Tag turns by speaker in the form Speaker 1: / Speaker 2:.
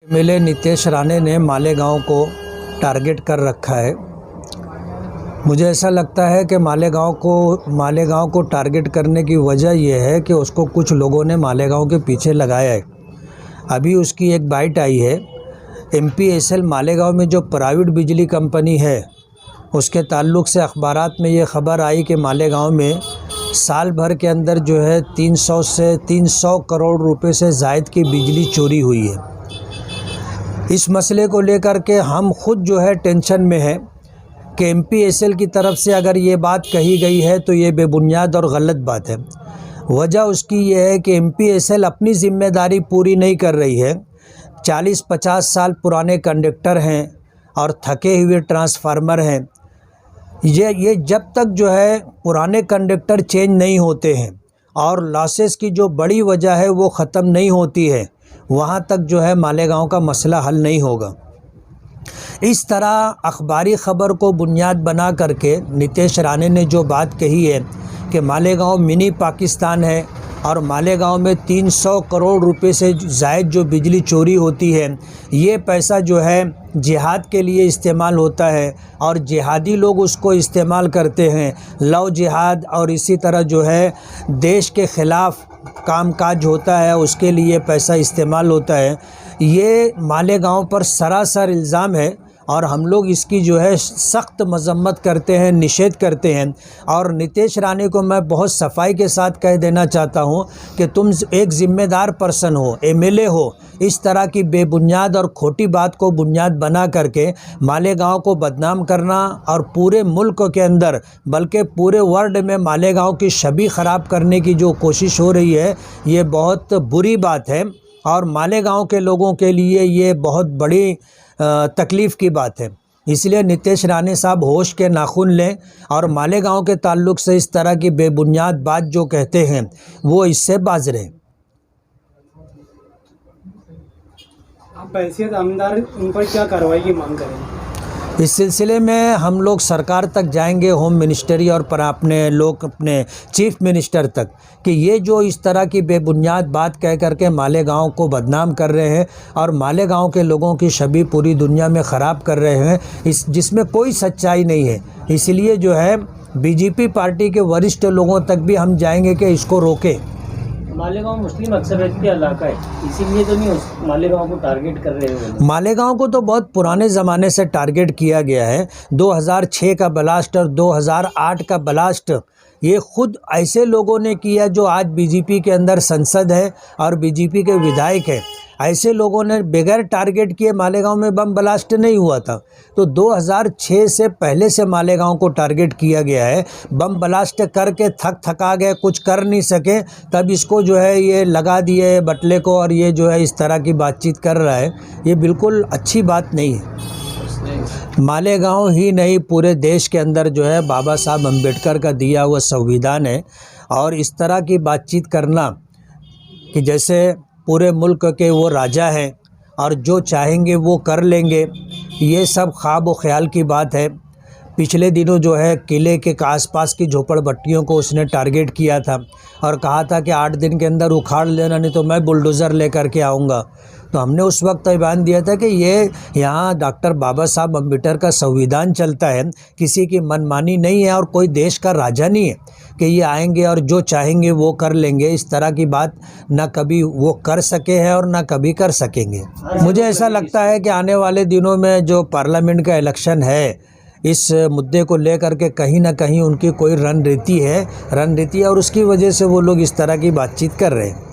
Speaker 1: MLA Nitesh Rane ने मालेगांव को target कर रखा है। मुझे ऐसा लगता है कि मालेगांव को टारगेट करने की वजह यह है कि उसको कुछ लोगों ने मालेगांव के पीछे लगाया है। अभी उसकी एक बाइट आई है। एमपीएसएल मालेगांव में जो प्राइवेट बिजली कंपनी है उसके ताल्लुक़ से अखबारात में ये ख़बर आई कि मालेगांव में साल भर के अंदर जो है 300 करोड़ रुपए से ज़ायद की बिजली चोरी हुई है। इस मसले को लेकर के हम खुद जो है टेंशन में हैं कि एमपीएसएल की तरफ से अगर ये बात कही गई है तो ये बेबुनियाद और गलत बात है। वजह उसकी ये है कि एमपीएसएल अपनी ज़िम्मेदारी पूरी नहीं कर रही है। 40-50 साल पुराने कंडक्टर हैं और थके हुए ट्रांसफार्मर हैं। ये जब तक जो है पुराने कंडक्टर चेंज नहीं होते हैं और लॉसेस की जो बड़ी वजह है वो ख़त्म नहीं होती है, वहाँ तक जो है मालेगांव का मसला हल नहीं होगा। इस तरह अखबारी ख़बर को बुनियाद बना करके नीतेश राणे ने जो बात कही है कि मालेगांव मिनी पाकिस्तान है और मालेगांव में 300 करोड़ रुपए से ज़ायद जो बिजली चोरी होती है, ये पैसा जो है जिहाद के लिए इस्तेमाल होता है और जिहादी लोग उसको इस्तेमाल करते हैं। लव जिहाद और इसी तरह जो है देश के ख़िलाफ़ कामकाज होता है, उसके लिए पैसा इस्तेमाल होता है। ये मालेगांव पर सरासर इल्ज़ाम है और हम लोग इसकी जो है सख्त मजम्मत करते हैं, निषेध करते हैं। और नीतेश राणे को मैं बहुत सफाई के साथ कह देना चाहता हूं कि तुम एक ज़िम्मेदार पर्सन हो, एमएलए हो, इस तरह की बेबुनियाद और खोटी बात को बुनियाद बना करके मालेगांव को बदनाम करना और पूरे मुल्क के अंदर बल्कि पूरे वर्ल्ड में मालेगांव की छवि ख़राब करने की जो कोशिश हो रही है, ये बहुत बुरी बात है और मालेगांव के लोगों के लिए ये बहुत बड़ी तकलीफ़ की बात है। इसलिए नीतेश राणे साहब होश के नाखून लें और मालेगांव के ताल्लुक़ से इस तरह की बेबुनियाद बात जो कहते हैं वो इससे बाज रहें।
Speaker 2: आप हैसियत आमदार उन पर क्या कार्रवाई की मांग करेंगे?
Speaker 1: इस सिलसिले में हम लोग सरकार तक जाएंगे, होम मिनिस्ट्री और पर अपने चीफ मिनिस्टर तक, कि ये जो इस तरह की बेबुनियाद बात कह करके मालेगांव को बदनाम कर रहे हैं और मालेगांव के लोगों की छवि पूरी दुनिया में ख़राब कर रहे हैं, जिसमें कोई सच्चाई नहीं है। इसलिए जो है बीजेपी पार्टी के वरिष्ठ लोगों तक भी हम जाएंगे कि इसको रोकें।
Speaker 2: मालेगांव मुस्लिम अक्सरियत का इलाका है, इसीलिए तो नहीं मालेगांव को टारगेट कर रहे हो?
Speaker 1: मालेगांव को तो बहुत पुराने ज़माने से टारगेट किया गया है। 2006 का ब्लास्ट और 2008 का ब्लास्ट ये खुद ऐसे लोगों ने किया जो आज बीजेपी के अंदर संसद है और बीजेपी के विधायक हैं। ऐसे लोगों ने बगैर टारगेट किए मालेगांव में बम ब्लास्ट नहीं हुआ था। तो 2006 से पहले से मालेगांव को टारगेट किया गया है। बम ब्लास्ट करके थका गए, कुछ कर नहीं सके, तब इसको जो है ये लगा दिए बटले को और ये जो है इस तरह की बातचीत कर रहा है। ये बिल्कुल अच्छी बात नहीं है। मालेगांव ही नहीं, पूरे देश के अंदर जो है बाबा साहब अम्बेडकर का दिया हुआ संविधान है और इस तरह की बातचीत करना कि जैसे पूरे मुल्क के वो राजा हैं और जो चाहेंगे वो कर लेंगे, ये सब ख्वाब व ख्याल की बात है। पिछले दिनों जो है किले के आसपास की झोपड़पट्टियों को उसने टारगेट किया था और कहा था कि 8 दिन के अंदर उखाड़ लेना, नहीं तो मैं बुलडोज़र लेकर के आऊँगा। तो हमने उस वक्त बयान दिया था कि ये यहाँ डॉक्टर बाबा साहब अम्बेडकर का संविधान चलता है, किसी की मनमानी नहीं है और कोई देश का राजा नहीं है कि ये आएंगे और जो चाहेंगे वो कर लेंगे। इस तरह की बात ना कभी वो कर सके हैं और ना कभी कर सकेंगे। मुझे ऐसा लगता है कि आने वाले दिनों में जो पार्लियामेंट का इलेक्शन है, इस मुद्दे को लेकर के कहीं ना कहीं उनकी कोई रणनीति है और उसकी वजह से वो लोग इस तरह की बातचीत कर रहे हैं।